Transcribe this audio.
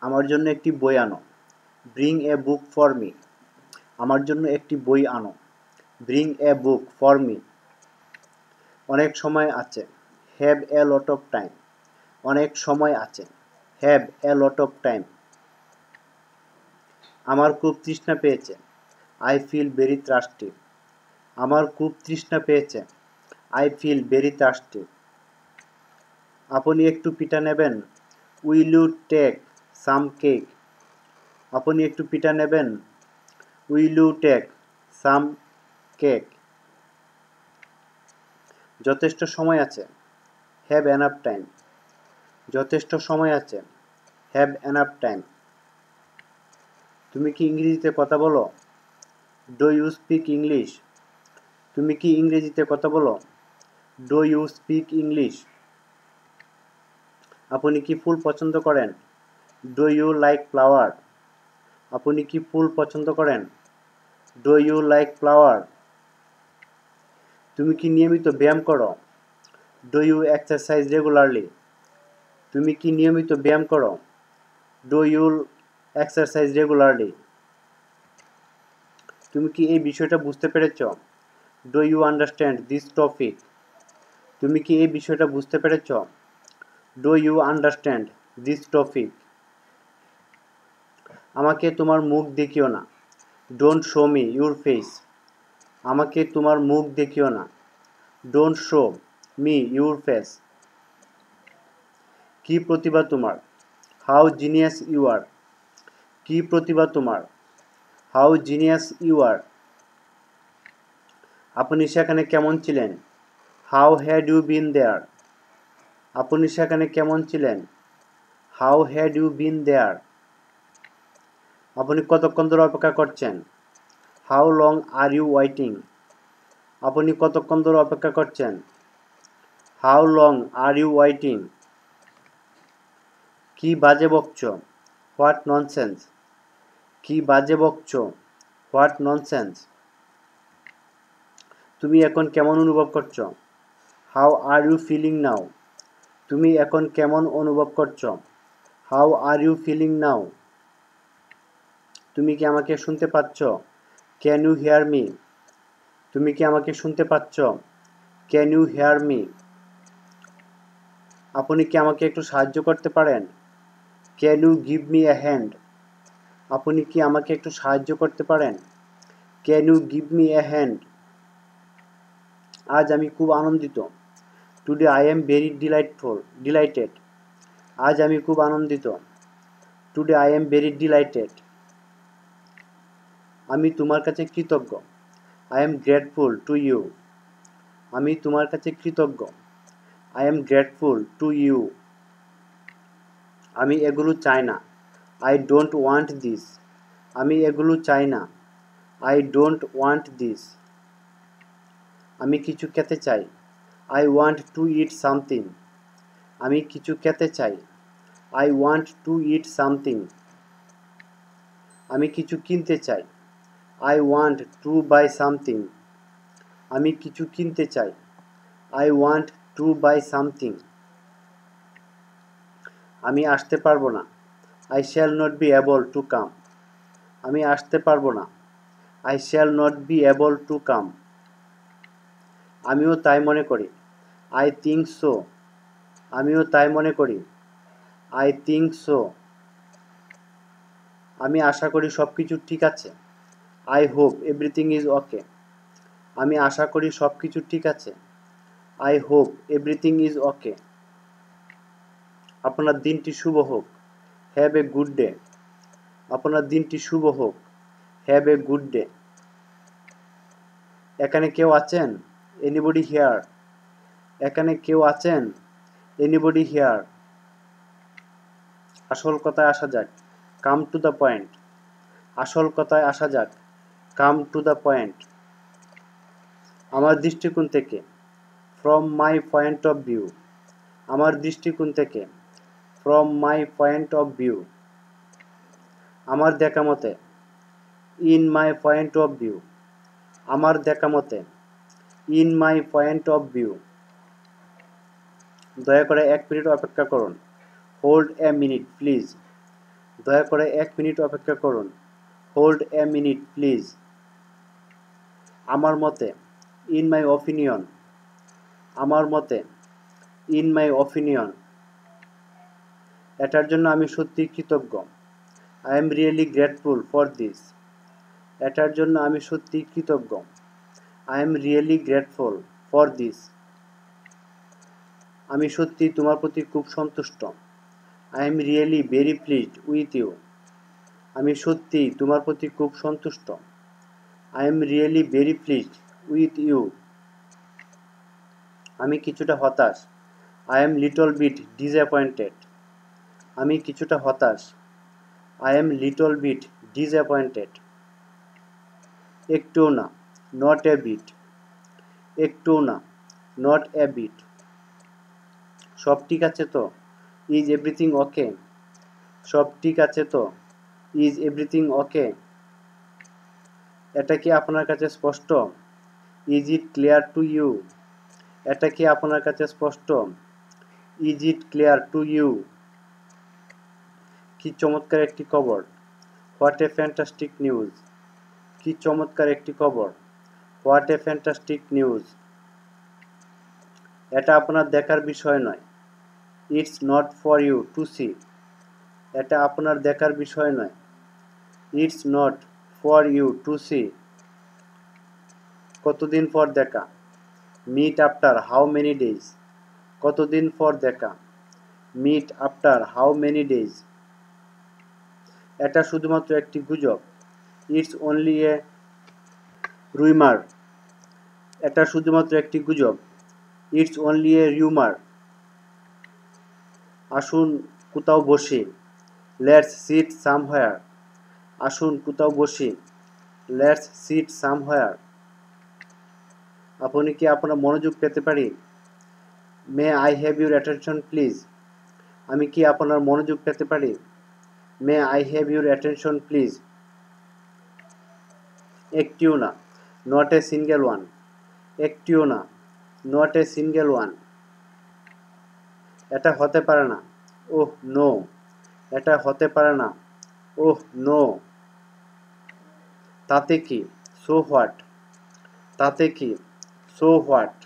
আমার জন্য একটি বই আনো। Bring a book for me. আমার জন্য একটি বই আনো। Bring a book for me. অনেক সময় আছে। Have a lot of time. অনেক সময় আছে। Have a lot of time. আমার খুব তৃষ্ণা পেয়েছে। I feel very thirsty. আমার খুব তৃষ্ণা পেয়েছে। I feel very thirsty. আপনি একটু পিঠা নেবেন? Will you take some cake? আপনি একটু পিঠা নেবেন? Will you take some cake? যথেষ্ট সময় আছে। Have enough time. যথেষ্ট সময় আছে। Have enough time. তুমি কি ইংরেজিতে কথা বলো? Do you speak English? তুমি কি ইংরেজিতে কথা বলো? Do you speak English? আপনি কি ফুল পছন্দ করেন? Do you like flower? আপনি কি ফুল পছন্দ করেন? Do you like flower? তুমি কি নিয়মিত ব্যায়াম করো? Do you exercise regularly? তুমি কি নিয়মিত ব্যায়াম করো? Do you exercise regularly? তুমি কি এই বিষয়টা বুঝতে পেরেছ? Do you understand this topic? তুমি কি এই বিষয়টা বুঝতে পেরেছ? Do you understand this topic? আমাকে তোমার মুখ দেখিও না। Don't show me your face. আমাকে তোমার মুখ দেখিও না। Don't show me your face. কি প্রতিভা তোমার? How genius you are. কি প্রতিভা তোমার? How genius you are. আপনি সেখানে কেমন ছিলেন? How had you been there? আপনি সেখানে কেমন ছিলেন? How had you been there? আপনি কতক্ষণ ধরে অপেক্ষা করছেন? How long are you waiting? আপনি কতক্ষণ ধরে অপেক্ষা করছেন? How long are you waiting? কি বাজে বকছো? What nonsense? কি বাজে বকছো? What nonsense? তুমি এখন কেমন অনুভব করছো? How are you feeling now? তুমি এখন কেমন অনুভব করছো? How are you feeling now? তুমি কি আমাকে শুনতে পাচ্ছ? Can you hear me? তুমি কি আমাকে শুনতে পাচ্ছ? Can you hear me? আপনি কি আমাকে একটু সাহায্য করতে পারেন? Can you give me a hand? আপনি কি আমাকে একটু সাহায্য করতে পারেন? Can you give me a hand? আজ আমি খুব আনন্দিত। Today I am very delighted. আজ আমি খুব আনন্দিত। Today I am very delighted. আমি তোমার কাছে কৃতজ্ঞ। I am grateful to you. আমি তোমার কাছে কৃতজ্ঞ। I am grateful to you. আমি এগুলো চাই না। I don't want this. আমি এগুলো চাই না। I don't want this. আমি কিছু খেতে চাই। I want to eat something. আমি কিছু খেতে চাই। I want to eat something. আমি কিছু কিনতে চাই। I want to buy something. আমি কিছু কিনতে চাই। I want to buy something. আমি আসতে পারবো না। I shall not be able to come. আমি আসতে পারবো না। I shall not be able to come. আমিও তাই মনে করি। I think so. আমিও তাই মনে করি। I think so. আমি আশা করি সব কিছু ঠিক আছে। I hope everything is okay. আমি আশা করি সব কিছু ঠিক আছে। আই হোপ এভরিথিং ইজ ওকে। আপনার দিনটি শুভ হোক। Have a good day. আপনার দিনটি শুভ হোক। Have a good day. এখানে কেউ আছেন? Anybody here? এখানে কেউ আছেন? Anybody here? আসল কথায় আসা যাক। Come to the point. আসল কথায় আসা যাক। Come to the point. আমার দৃষ্টিকোণ থেকে। From my point of view. আমার দৃষ্টিকোণ থেকে। From my point of view. আমার দেখা মতে। In my point of view. আমার দেখা মতে। In my point of view. দয়া করে 1 মিনিট অপেক্ষা করুন। Hold a minute please. দয়া করে 1 মিনিট অপেক্ষা করুন। Hold a minute please. আমার মতে, ইন মাই অপিনিয়ন। আমার মতে, ইন মাই অপিনিয়ন। এটার জন্য আমি সত্যিই কৃতজ্ঞ। I am really grateful for this. এটার জন্য আমি সত্যিই কৃতজ্ঞ। I am really grateful for this. আমি সত্যিই তোমার প্রতি খুব সন্তুষ্ট। I am really very pleased with you. আমি সত্যিই তোমার প্রতি খুব সন্তুষ্ট। I am really very pleased with you. আমি কিছুটা হতাশ। I am little bit disappointed. আমি কিছুটা হতাশ। I am little bit disappointed. একটুও না, নট এ বিট। একটুও না, নট এ বিট। সব ঠিক আছে তো? Is everything okay? সব ঠিক আছে তো? Is everything okay? এটা কি আপনার কাছে স্পষ্ট? Is it clear to you? এটা কি আপনার কাছে স্পষ্ট? Is it clear to you? কি চমৎকার একটি খবর! What a fantastic news! কি চমৎকার একটি খবর! What a fantastic news! এটা আপনার দেখার বিষয় নয়। It's not for you to see. এটা আপনার দেখার বিষয় নয়। It's not for you to see. কতদিন পর দেখা? Meet after how many days? কতদিন পর দেখা? Meet after how many days? এটা শুধুমাত্র একটি গুজব। It's only a rumour. এটা শুধুমাত্র একটি গুজব। It's only a rumour. আসুন কোথাও বসি। Let's sit somewhere. আসুন কোথাও বসি। Let's sit somewhere. আপনি কি আপনার মনোযোগ পেতে পারি? May I have your attention please? আমি কি আপনার মনোযোগ পেতে পারি? May I have your attention please? একটিও না, নট এ সিঙ্গেল ওয়ান। একটিও না, নট এ সিঙ্গেল ওয়ান। এটা হতে পারে না। Oh no. এটা হতে পারে না। Oh no. তাতে কি? So what? তাতে কি? So what?